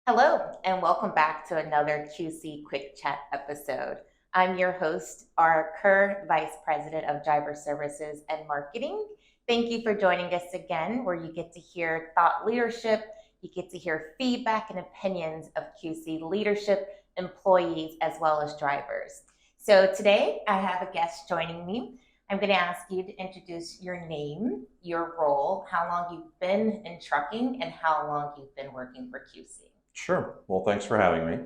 Hello, and welcome back to another QC Quick Chat episode. I'm your host, our Kerr, Vice President of Driver Services and Marketing. Thank you for joining us again, where you get to hear thought leadership, you get to hear feedback and opinions of QC leadership, employees, as well as drivers. So today I have a guest joining me. I'm going to ask you to introduce your name, your role, how long you've been in trucking, and how long you've been working for QC. Sure. Well, thanks for having me.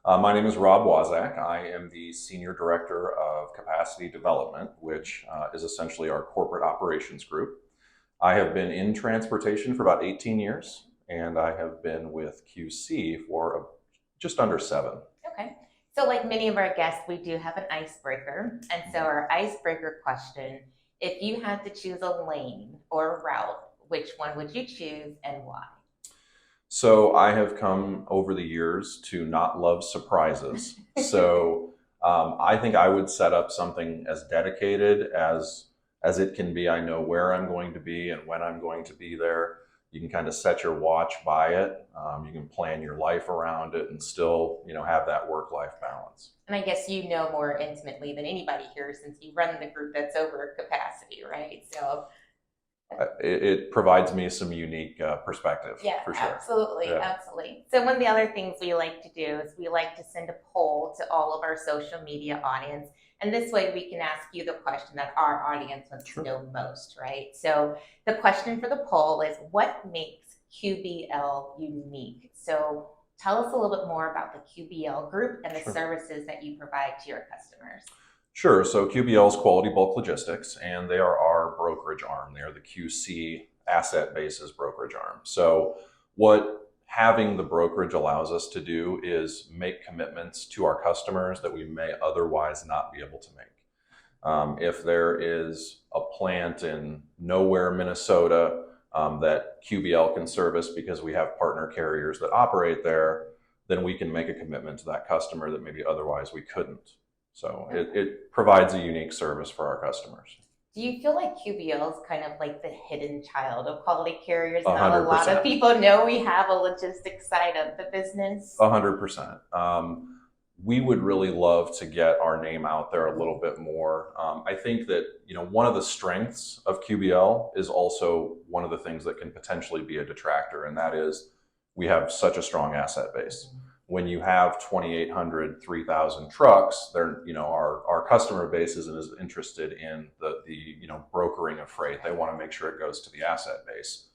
My name is Rob Wazac. I am the Senior Director of Capacity Development, which is essentially our corporate operations group. I have been in transportation for about 18 years, and I have been with QC for just under 7. Okay. So, like many of our guests, we do have an icebreaker. And so, our icebreaker question, if you had to choose a lane or a route, which one would you choose and why? So I have come over the years to not love surprises. So I think I would set up something as dedicated as it can be. I know where I'm going to be and when I'm going to be there. You can kind of set your watch by it. You can plan your life around it and still, have that work-life balance. And I guess you know more intimately than anybody here since you run the group that's over capacity, right? So, It provides me some unique perspective, yeah, for sure. absolutely, Yeah. absolutely. So one of the other things we like to do is we like to send a poll to all of our social media audience. And this way we can ask you the question that our audience wants Sure. to know most, right? So the question for the poll is what makes QBL unique? So tell us a little bit more about the QBL group and the Sure. services that you provide to your customers. Sure. So QBL is Quality Bulk Logistics, and they are our brokerage arm. They are the QC asset bases brokerage arm. So what having the brokerage allows us to do is make commitments to our customers that we may otherwise not be able to make. If there is a plant in nowhere, Minnesota, that QBL can service because we have partner carriers that operate there, then we can make a commitment to that customer that maybe otherwise we couldn't. So it provides a unique service for our customers. Do you feel like QBL is kind of like the hidden child of quality carriers? A Not a hundred lot of percent. people know we have a logistics side of the business. 100%. We would really love to get our name out there a little bit more. I think that one of the strengths of QBL is also one of the things that can potentially be a detractor, and that is we have such a strong asset base. When you have 2,800, 3,000 trucks, they're, our customer base isn't as interested in the brokering of freight. They want to make sure it goes to the asset base,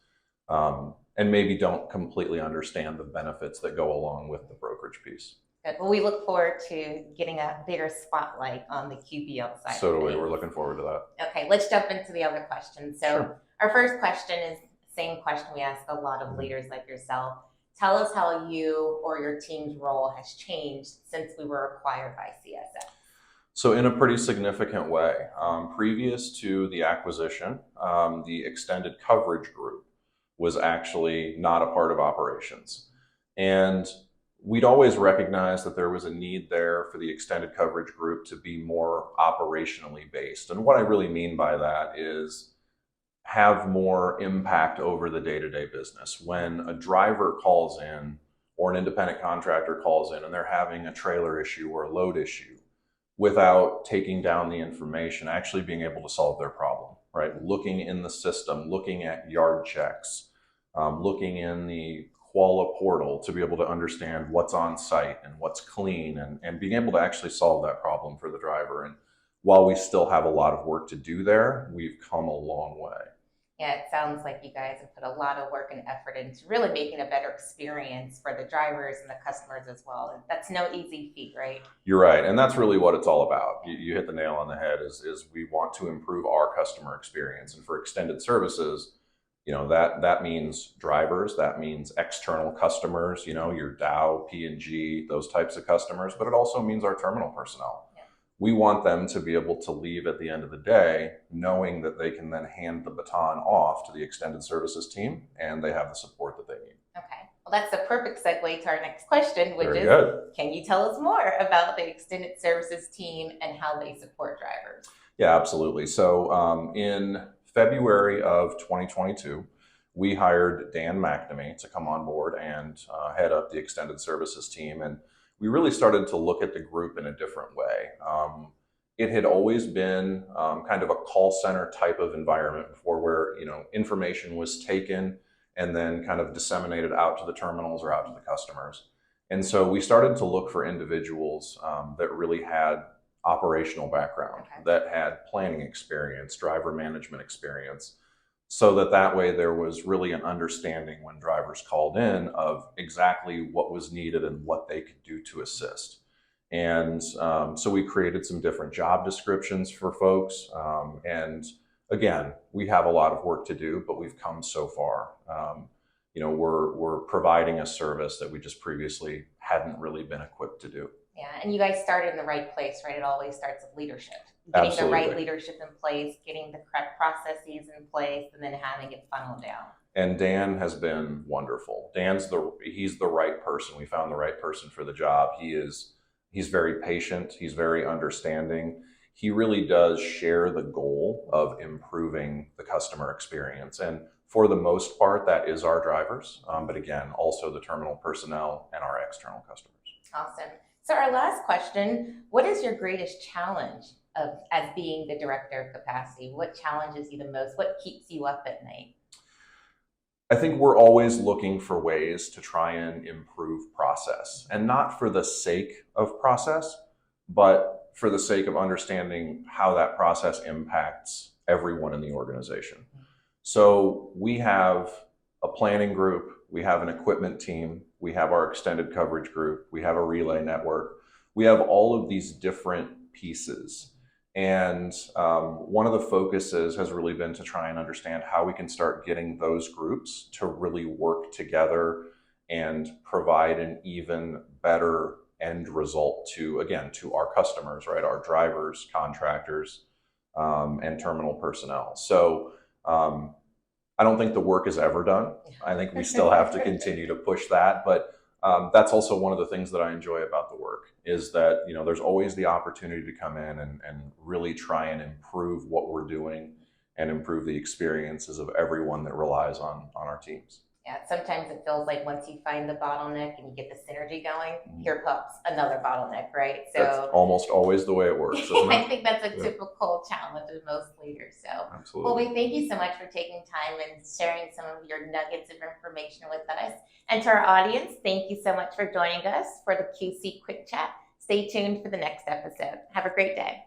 and maybe don't completely understand the benefits that go along with the brokerage piece. Good. Well, we look forward to getting a bigger spotlight on the QBL side. So of do we. things. We're looking forward to that. Okay, let's jump into the other questions. So Sure. our first question is the same question we ask a lot of leaders like yourself. Tell us how you or your team's role has changed since we were acquired by CSX. So in a pretty significant way. Previous to the acquisition, the extended coverage group was actually not a part of operations. And we'd always recognized that there was a need there for the extended coverage group to be more operationally based. And what I really mean by that is have more impact over the day-to-day business. When a driver calls in or an independent contractor calls in and they're having a trailer issue or a load issue, without taking down the information, actually being able to solve their problem, right? Looking in the system, looking at yard checks, looking in the Quala portal to be able to understand what's on site and what's clean, and being able to actually solve that problem for the driver. And while we still have a lot of work to do there, we've come a long way. Yeah, it sounds like you guys have put a lot of work and effort into really making a better experience for the drivers and the customers as well. And that's no easy feat, right? You're right. And that's really what it's all about. You hit the nail on the head is we want to improve our customer experience. And for extended services, that means drivers, that means external customers, your Dow, P&G, those types of customers, but it also means our terminal personnel. We want them to be able to leave at the end of the day knowing that they can then hand the baton off to the extended services team and they have the support that they need. Okay. Well, that's a perfect segue to our next question, which Very is, good. can you tell us more about the extended services team and how they support drivers? Yeah, absolutely. So in February of 2022, we hired Dan McNamee to come on board and head up the extended services team. And we really started to look at the group in a different way. It had always been kind of a call center type of environment before, where information was taken and then kind of disseminated out to the terminals or out to the customers. And so we started to look for individuals that really had operational background, that had planning experience, driver management experience, so that way there was really an understanding when drivers called in of exactly what was needed and what they could do to assist. And so we created some different job descriptions for folks. And again, we have a lot of work to do, but we've come so far. We're providing a service that we just previously hadn't really been equipped to do. Yeah, and you guys started in the right place, right? It always starts with leadership. Getting Absolutely. the right leadership in place, getting the correct processes in place, and then having it funneled down. And Dan has been wonderful. He's the right person. We found the right person for the job. He's very patient. He's very understanding. He really does share the goal of improving the customer experience. And for the most part, that is our drivers, but again, also the terminal personnel and our external customers. Awesome. So our last question, what is your greatest challenge as being the director of capacity? What challenges you the most? What keeps you up at night? I think we're always looking for ways to try and improve process, and not for the sake of process, but for the sake of understanding how that process impacts everyone in the organization. So we have a planning group, we have an equipment team, we have our extended coverage group, we have a relay network. We have all of these different pieces. And one of the focuses has really been to try and understand how we can start getting those groups to really work together and provide an even better end result to our customers, right? Our drivers, contractors, and terminal personnel. So I don't think the work is ever done. I think we still have to continue to push that, but that's also one of the things that I enjoy about the work, is that there's always the opportunity to come in and really try and improve what we're doing and improve the experiences of everyone that relies on our teams. Yeah, sometimes it feels like once you find the bottleneck and you get the synergy going, here pops another bottleneck, right? So that's almost always the way it works, isn't it? I think that's a typical challenge of most leaders. So, absolutely. Well, we thank you so much for taking time and sharing some of your nuggets of information with us. And to our audience, thank you so much for joining us for the QC Quick Chat. Stay tuned for the next episode. Have a great day.